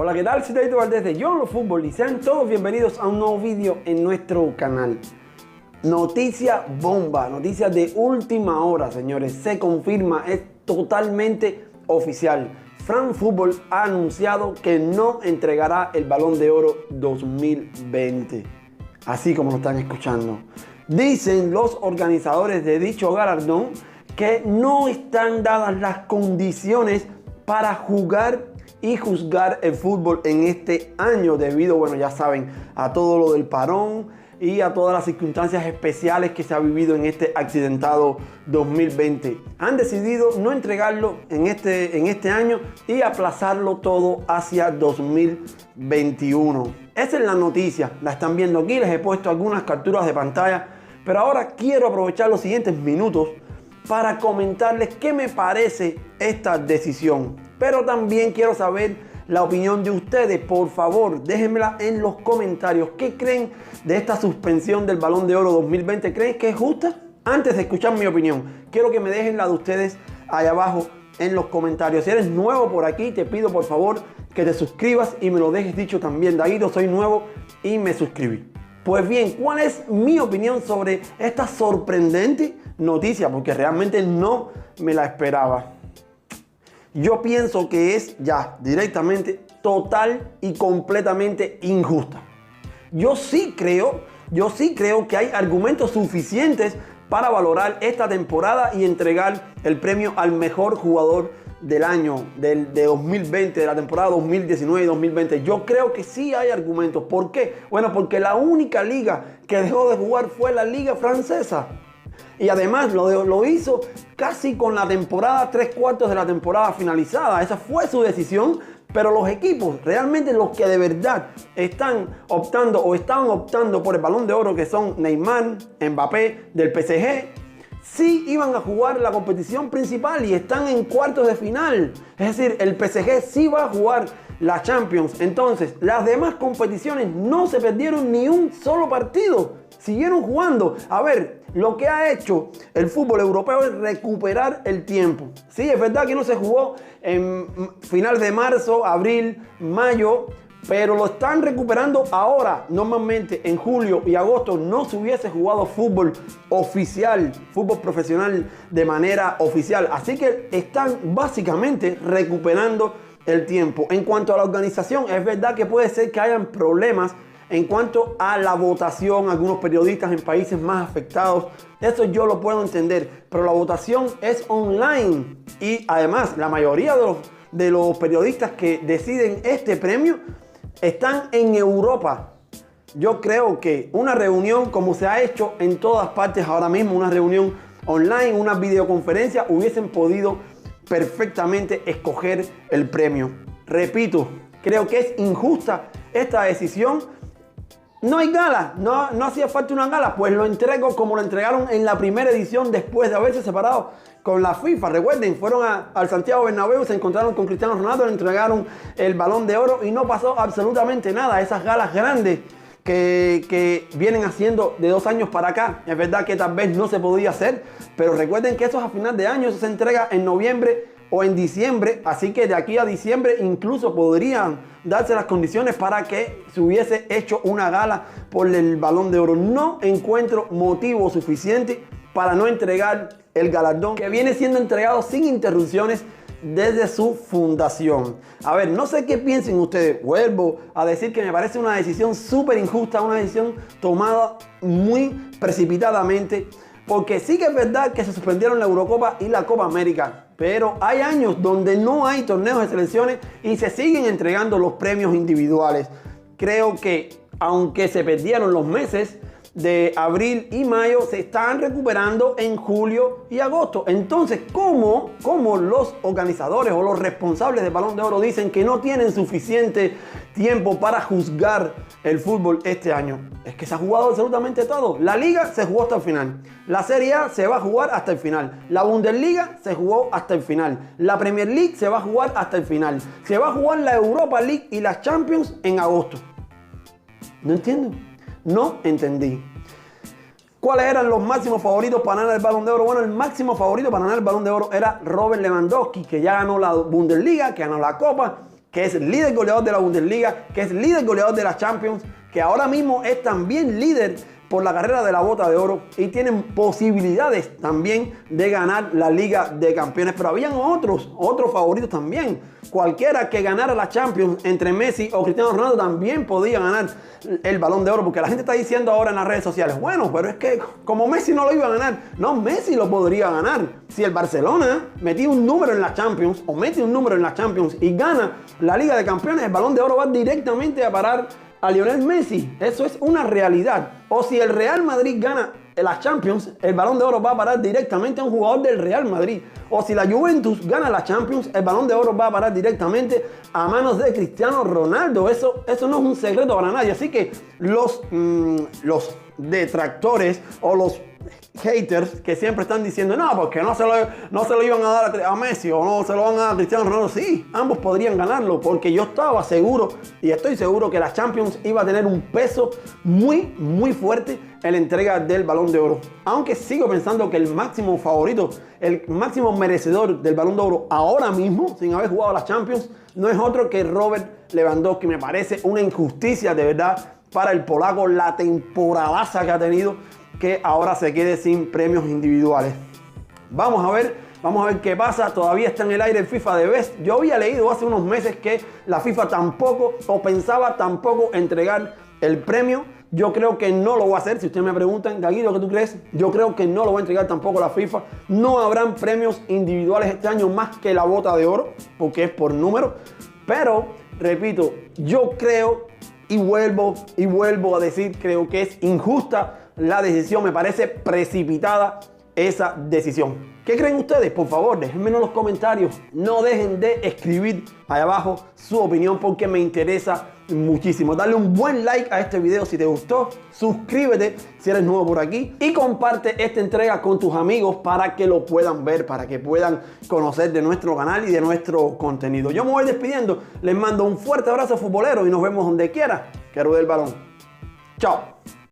Hola, ¿qué tal? Soy David Valdés de Yo en lo Fútbol y sean todos bienvenidos a un nuevo vídeo en nuestro canal. Noticia bomba, noticia de última hora, señores. Se confirma, es totalmente oficial. France Football ha anunciado que no entregará el Balón de Oro 2020. Así como lo están escuchando. Dicen los organizadores de dicho galardón que no están dadas las condiciones para jugar y juzgar el fútbol en este año debido, bueno, ya saben, a todo lo del parón y a todas las circunstancias especiales que se ha vivido en este accidentado 2020. Han decidido no entregarlo en este año y aplazarlo todo hacia 2021. Esa es la noticia, la están viendo aquí, les he puesto algunas capturas de pantalla, pero ahora quiero aprovechar los siguientes minutos para comentarles qué me parece esta decisión. Pero también quiero saber la opinión de ustedes. Por favor, déjenmela en los comentarios. ¿Qué creen de esta suspensión del Balón de Oro 2020? ¿Creen que es justa? Antes de escuchar mi opinión, quiero que me dejen la de ustedes allá abajo en los comentarios. Si eres nuevo por aquí, te pido por favor que te suscribas y me lo dejes dicho también. Daguito, soy nuevo y me suscribí. Pues bien, ¿cuál es mi opinión sobre esta sorprendente noticia? Porque realmente no me la esperaba. Yo pienso que es ya directamente total y completamente injusta. Yo sí creo que hay argumentos suficientes para valorar esta temporada y entregar el premio al mejor jugador del año de 2020, de la temporada 2019 y 2020. Yo creo que sí hay argumentos. ¿Por qué? Bueno, porque la única liga que dejó de jugar fue la liga francesa. Y además lo hizo casi con la temporada, 3/4 de la temporada finalizada. Esa fue su decisión. Pero los equipos, realmente los que de verdad están optando o estaban optando por el Balón de Oro, que son Neymar, Mbappé del PSG, sí iban a jugar la competición principal y están en cuartos de final. Es decir, el PSG sí va a jugar la Champions. Entonces, las demás competiciones no se perdieron ni un solo partido. Siguieron jugando. A ver, lo que ha hecho el fútbol europeo es recuperar el tiempo. Sí, es verdad que no se jugó en final de marzo, abril, mayo, pero lo están recuperando ahora. Normalmente en julio y agosto no se hubiese jugado fútbol oficial, fútbol profesional de manera oficial. Así que están básicamente recuperando el tiempo. En cuanto a la organización, es verdad que puede ser que hayan problemas en cuanto a la votación. Algunos periodistas en países más afectados, eso yo lo puedo entender, pero la votación es online y además la mayoría de los periodistas que deciden este premio están en Europa. Yo creo que una reunión, como se ha hecho en todas partes ahora mismo, una reunión online, una videoconferencia, hubiesen podido perfectamente escoger el premio. Repito, creo que es injusta esta decisión. No hay gala, no hacía falta una gala, pues lo entrego como lo entregaron en la primera edición después de haberse separado con la FIFA. Recuerden, fueron al Santiago Bernabéu, se encontraron con Cristiano Ronaldo, le entregaron el Balón de Oro y no pasó absolutamente nada. Esas galas grandes que vienen haciendo de 2 años para acá, es verdad que tal vez no se podía hacer, pero recuerden que eso es a final de año, eso se entrega en noviembre o en diciembre, así que de aquí a diciembre incluso podrían darse las condiciones para que se hubiese hecho una gala por el Balón de Oro. No encuentro motivo suficiente para no entregar el galardón que viene siendo entregado sin interrupciones desde su fundación. A ver, no sé qué piensen ustedes. Vuelvo a decir que me parece una decisión súper injusta, una decisión tomada muy precipitadamente, porque sí que es verdad que se suspendieron la Eurocopa y la Copa América, pero hay años donde no hay torneos de selecciones y se siguen entregando los premios individuales. Creo que aunque se perdieron los meses de abril y mayo, se están recuperando en julio y agosto. Entonces, ¿cómo los organizadores o los responsables del Balón de Oro dicen que no tienen suficiente tiempo para juzgar el fútbol este año? Es que se ha jugado absolutamente todo. La Liga se jugó hasta el final. La Serie A se va a jugar hasta el final. La Bundesliga se jugó hasta el final. La Premier League se va a jugar hasta el final. Se va a jugar la Europa League y las Champions en agosto. No entiendo. No entendí. ¿Cuáles eran los máximos favoritos para ganar el Balón de Oro? Bueno, el máximo favorito para ganar el Balón de Oro era Robert Lewandowski, que ya ganó la Bundesliga, que ganó la Copa, que es líder goleador de la Bundesliga, que es líder goleador de la Champions, que ahora mismo es también líder por la carrera de la Bota de Oro y tienen posibilidades también de ganar la Liga de Campeones. Pero habían otros favoritos también. Cualquiera que ganara la Champions entre Messi o Cristiano Ronaldo también podía ganar el Balón de Oro, porque la gente está diciendo ahora en las redes sociales, bueno, pero es que como Messi no lo iba a ganar. No, Messi lo podría ganar. Si el Barcelona metía un número en la Champions o mete un número en la Champions y gana la Liga de Campeones, el Balón de Oro va directamente a parar a Lionel Messi. Eso es una realidad. O si el Real Madrid gana la Champions, el Balón de Oro va a parar directamente a un jugador del Real Madrid. O si la Juventus gana la Champions, el Balón de Oro va a parar directamente a manos de Cristiano Ronaldo. Eso no es un secreto para nadie. Así que los detractores o los haters que siempre están diciendo no, porque no se lo iban a dar a Messi o no se lo van a dar a Cristiano Ronaldo. Sí, ambos podrían ganarlo, porque yo estaba seguro y estoy seguro que la Champions iba a tener un peso muy, muy fuerte en la entrega del Balón de Oro. Aunque sigo pensando que el máximo favorito, el máximo merecedor del Balón de Oro ahora mismo, sin haber jugado la Champions, no es otro que Robert Lewandowski. Me parece una injusticia de verdad para el polaco la temporadaza que ha tenido, que ahora se quede sin premios individuales. Vamos a ver qué pasa. Todavía está en el aire el FIFA The Best. Yo había leído hace unos meses que la FIFA tampoco, o pensaba tampoco, entregar el premio. Yo creo que no lo va a hacer. Si ustedes me preguntan, Gaguito, ¿qué tú crees? Yo creo que no lo va a entregar tampoco la FIFA. No habrán premios individuales este año más que la Bota de Oro, porque es por número. Pero, repito, yo creo y vuelvo a decir, creo que es injusta la decisión. Me parece precipitada esa decisión. ¿Qué creen ustedes? Por favor, déjenme en los comentarios. No dejen de escribir ahí abajo su opinión, porque me interesa muchísimo. Dale un buen like a este video si te gustó. Suscríbete si eres nuevo por aquí. Y comparte esta entrega con tus amigos para que lo puedan ver, para que puedan conocer de nuestro canal y de nuestro contenido. Yo me voy despidiendo. Les mando un fuerte abrazo futbolero y nos vemos donde quiera que ruede el balón. Chao.